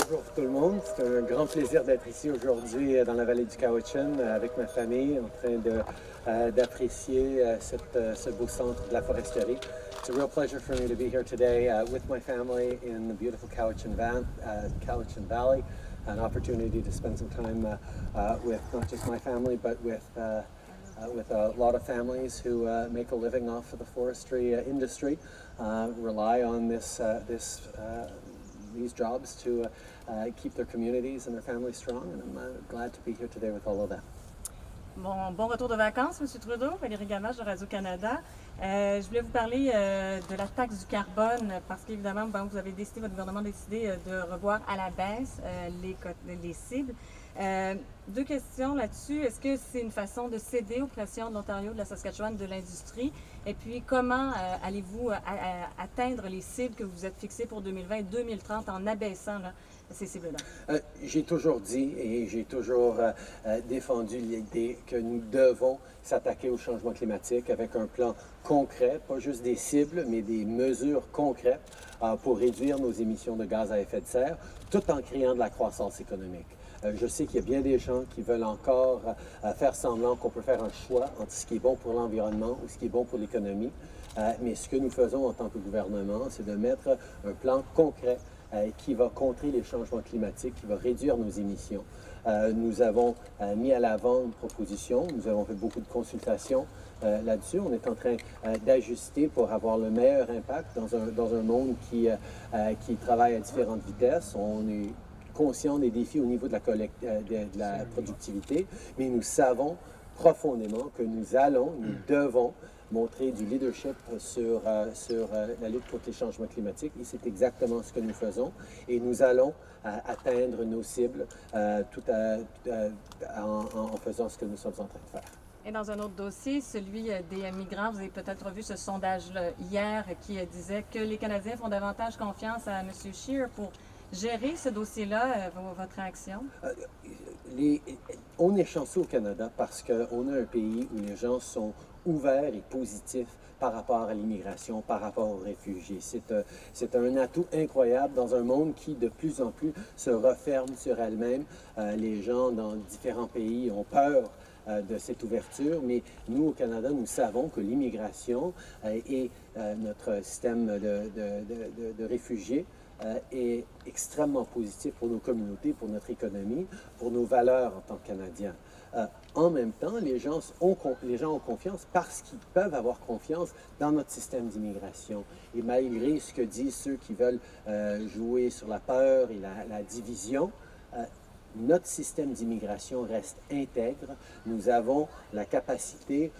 Bonjour tout le monde, c'est un grand plaisir d'être ici aujourd'hui dans la vallée du Cowichan avec ma famille en train d'apprécier ce beau centre de la foresterie. It's a real pleasure for me to be here today with my family in the beautiful Cowichan Valley, an opportunity to spend some time with not just my family but with a lot of families who make a living off of the forestry industry, rely on these jobs to keep their communities and their families strong, and I'm glad to be here today with all of that. Bon retour de vacances, M. Trudeau. Valérie Gamache de Radio-Canada. Je voulais vous parler de la taxe du carbone parce qu'évidemment, votre gouvernement a décidé de revoir à la baisse les cibles. Deux questions là-dessus. Est-ce que c'est une façon de céder aux pressions de l'Ontario, de la Saskatchewan, de l'industrie? Et puis, comment allez-vous atteindre les cibles que vous êtes fixées pour 2020 et 2030 en abaissant ces cibles-là? J'ai toujours dit et j'ai toujours défendu l'idée que nous devons s'attaquer au changement climatique avec un plan concret, pas juste des cibles, mais des mesures concrètes pour réduire nos émissions de gaz à effet de serre, tout en créant de la croissance économique. Je sais qu'il y a bien des gens qui veulent encore faire semblant qu'on peut faire un choix entre ce qui est bon pour l'environnement ou ce qui est bon pour l'économie. Mais ce que nous faisons en tant que gouvernement, c'est de mettre un plan concret qui va contrer les changements climatiques, qui va réduire nos émissions. Nous avons mis à l'avant une proposition, nous avons fait beaucoup de consultations là-dessus. On est en train d'ajuster pour avoir le meilleur impact dans un monde qui travaille à différentes vitesses. On est conscient des défis au niveau de la productivité, mais nous savons profondément que nous devons montrer du leadership sur la lutte contre les changements climatiques, et c'est exactement ce que nous faisons, et nous allons atteindre nos cibles tout en faisant ce que nous sommes en train de faire. Et dans un autre dossier, celui des migrants, vous avez peut-être vu ce sondage-là hier qui disait que les Canadiens font davantage confiance à M. Scheer pour gérer ce dossier-là, votre réaction? On est chanceux au Canada parce qu'on a un pays où les gens sont ouverts et positifs par rapport à l'immigration, par rapport aux réfugiés. C'est un atout incroyable dans un monde qui de plus en plus se referme sur elle-même. Les gens dans différents pays ont peur de cette ouverture, mais nous, au Canada, nous savons que l'immigration et notre système de réfugiés est extrêmement positif pour nos communautés, pour notre économie, pour nos valeurs en tant que Canadiens. En même temps, les gens ont confiance parce qu'ils peuvent avoir confiance dans notre système d'immigration. Et malgré ce que disent ceux qui veulent jouer sur la peur et la division, notre système d'immigration reste intègre. Nous avons la capacité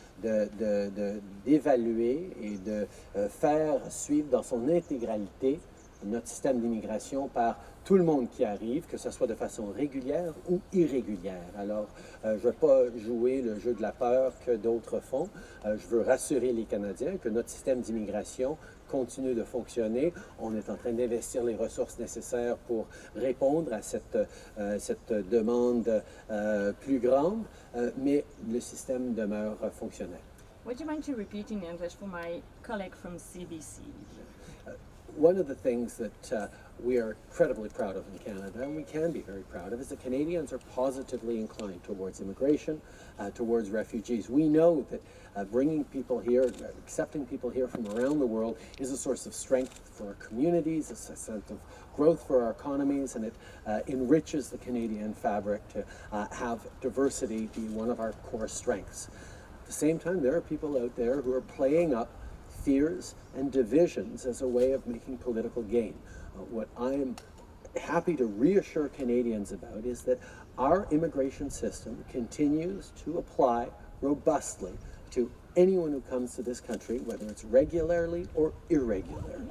d'évaluer et de faire suivre dans son intégralité notre système d'immigration par tout le monde qui arrive, que ce soit de façon régulière ou irrégulière. Alors, je ne vais pas jouer le jeu de la peur que d'autres font. Je veux rassurer les Canadiens que notre système d'immigration continue de fonctionner. On est en train d'investir les ressources nécessaires pour répondre à cette demande plus grande, mais le système demeure fonctionnel. Would you mind to repeat in English for my colleague from CBC? One of the things that we are incredibly proud of in Canada, and we can be very proud of, is that Canadians are positively inclined towards immigration, towards refugees. We know that bringing people here, accepting people here from around the world is a source of strength for our communities, a sense of growth for our economies, and it enriches the Canadian fabric to have diversity be one of our core strengths. At the same time, there are people out there who are playing up fears and divisions as a way of making political gain. What I'm happy to reassure Canadians about is that our immigration system continues to apply robustly to anyone who comes to this country, whether it's regularly or irregularly.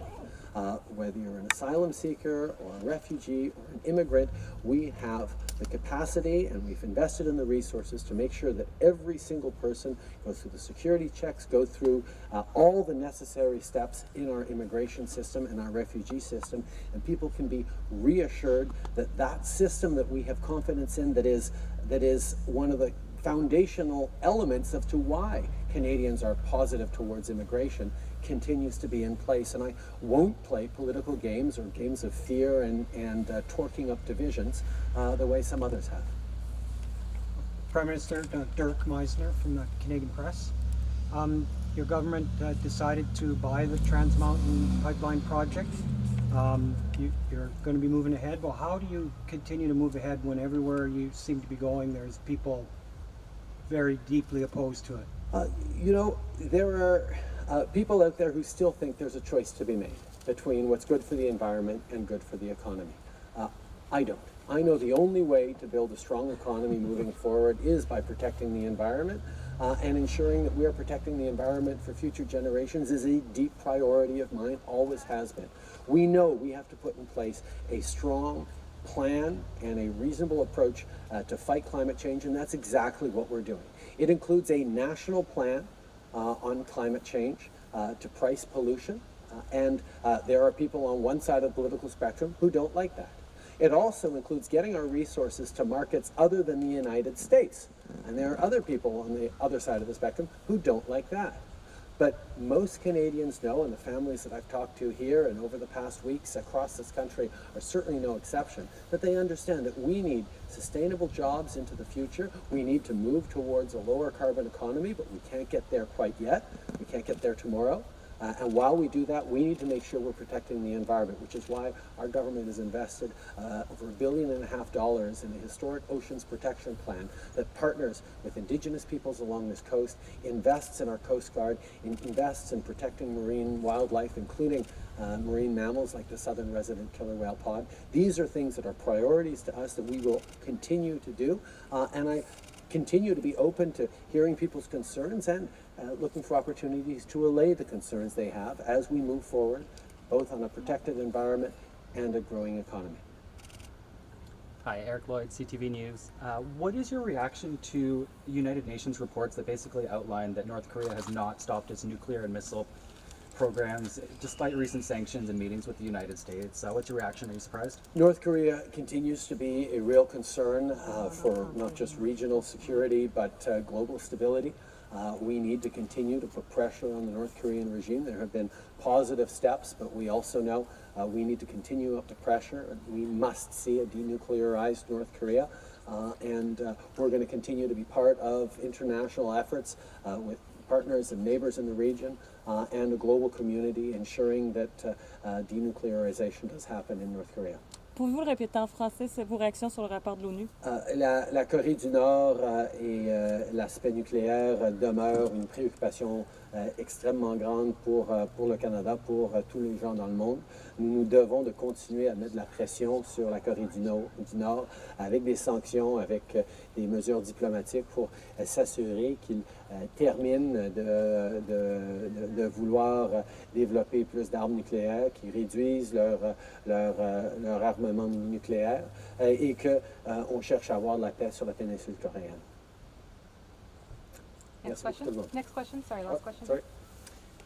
Whether you're an asylum seeker or a refugee or an immigrant, we have the capacity and we've invested in the resources to make sure that every single person goes through the security checks, go through all the necessary steps in our immigration system and our refugee system, and people can be reassured that that system that we have confidence in, that is one of the foundational elements of to why Canadians are positive towards immigration, continues to be in place, and I won't play political games or games of fear and torquing up divisions the way some others have. Prime Minister Dirk Meisner from the Canadian Press. Your government decided to buy the Trans Mountain Pipeline project. You're going to be moving ahead. Well, how do you continue to move ahead when everywhere you seem to be going, there's people very deeply opposed to it? There are people out there who still think there's a choice to be made between what's good for the environment and good for the economy. I don't. I know the only way to build a strong economy moving forward is by protecting the environment, and ensuring that we are protecting the environment for future generations is a deep priority of mine, always has been. We know we have to put in place a strong plan and a reasonable approach to fight climate change, and that's exactly what we're doing. It includes a national plan on climate change to price pollution, and there are people on one side of the political spectrum who don't like that. It also includes getting our resources to markets other than the United States. And there are other people on the other side of the spectrum who don't like that. But most Canadians know, and the families that I've talked to here and over the past weeks across this country are certainly no exception, that they understand that we need sustainable jobs into the future. We need to move towards a lower carbon economy, but we can't get there quite yet. We can't get there tomorrow. And while we do that, we need to make sure we're protecting the environment, which is why our government has invested over $1.5 billion in the historic Oceans Protection Plan that partners with Indigenous peoples along this coast, invests in our Coast Guard, invests in protecting marine wildlife, including marine mammals like the southern resident killer whale pod. These are things that are priorities to us that we will continue to do, and I continue to be open to hearing people's concerns and looking for opportunities to allay the concerns they have as we move forward, both on a protected environment and a growing economy. Hi, Eric Lloyd, CTV News. What is your reaction to United Nations reports that basically outline that North Korea has not stopped its nuclear and missile programs despite recent sanctions and meetings with the United States? What's your reaction? Are you surprised? North Korea continues to be a real concern for not just regional security but global stability. We need to continue to put pressure on the North Korean regime. There have been positive steps, but we also know we need to continue up the pressure. We must see a denuclearized North Korea, and we're going to continue to be part of international efforts with partners and neighbors in the region and a global community ensuring that denuclearization does happen in North Korea. Pouvez-vous le répéter en français, c'est vos réactions sur le rapport de l'ONU? La Corée du Nord et l'aspect nucléaire demeurent une préoccupation extrêmement grande pour le Canada, pour tous les gens dans le monde. Nous devons de continuer à mettre de la pression sur la Corée du Nord avec des sanctions, avec des mesures diplomatiques pour s'assurer qu'ils terminent de vouloir développer plus d'armes nucléaires, qu'ils réduisent leur armement nucléaire et qu'on cherche à avoir de la paix sur la péninsule coréenne. Next question. Sorry, last question. Sorry.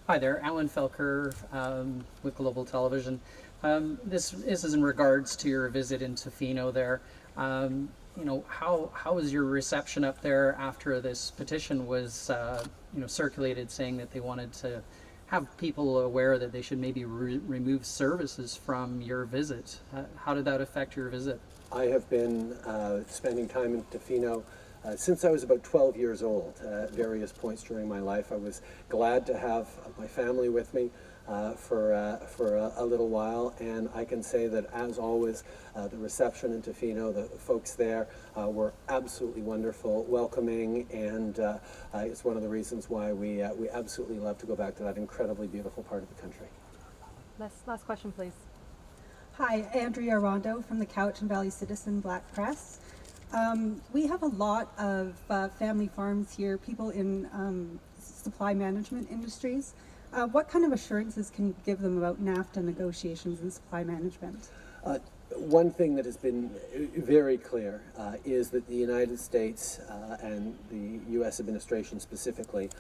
Hi there, Alan Felker with Global Television. This is in regards to your visit in Tofino there. How was your reception up there after this petition was circulated saying that they wanted to have people aware that they should maybe remove services from your visit? How did that affect your visit? I have been spending time in Tofino since I was about 12 years old. At various points during my life, I was glad to have my family with me for a little while, and I can say that, as always, the reception in Tofino, the folks there were absolutely wonderful, welcoming, and it's one of the reasons why we absolutely love to go back to that incredibly beautiful part of the country. Last question, please. Hi, Andrea Rondo from the Cowichan Valley Citizen Black Press. We have a lot of family farms here, people in supply management industries. What kind of assurances can you give them about NAFTA negotiations and supply management? One thing that has been very clear is that the United States and the U.S. administration specifically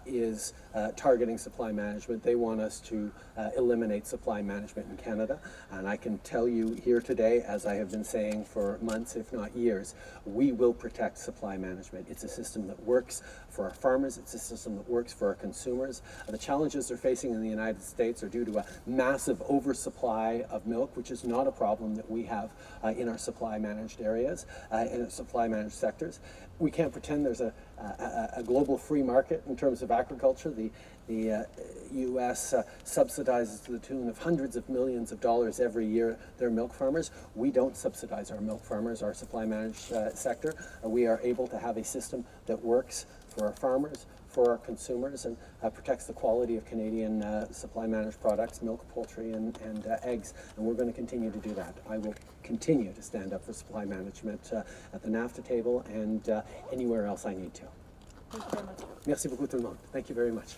is targeting supply management. They want us to eliminate supply management in Canada. And I can tell you here today, as I have been saying for months, if not years, we will protect supply management. It's a system that works for our farmers. It's a system that works for our consumers. The challenges they're facing in the United States are due to a massive oversupply of milk, which is not a problem that we have in our supply managed areas, in our supply managed sectors. We can't pretend there's a global free market in terms of agriculture. The U.S. subsidizes to the tune of hundreds of millions of dollars every year their milk farmers. We don't subsidize our milk farmers, our supply managed sector. We are able to have a system that works for our farmers, for our consumers, and protects the quality of Canadian supply managed products, milk, poultry, and eggs. And we're going to continue to do that. I will continue to stand up for supply management at the NAFTA table and anywhere else I need to. Thank you very much. Merci beaucoup tout le monde. Thank you very much.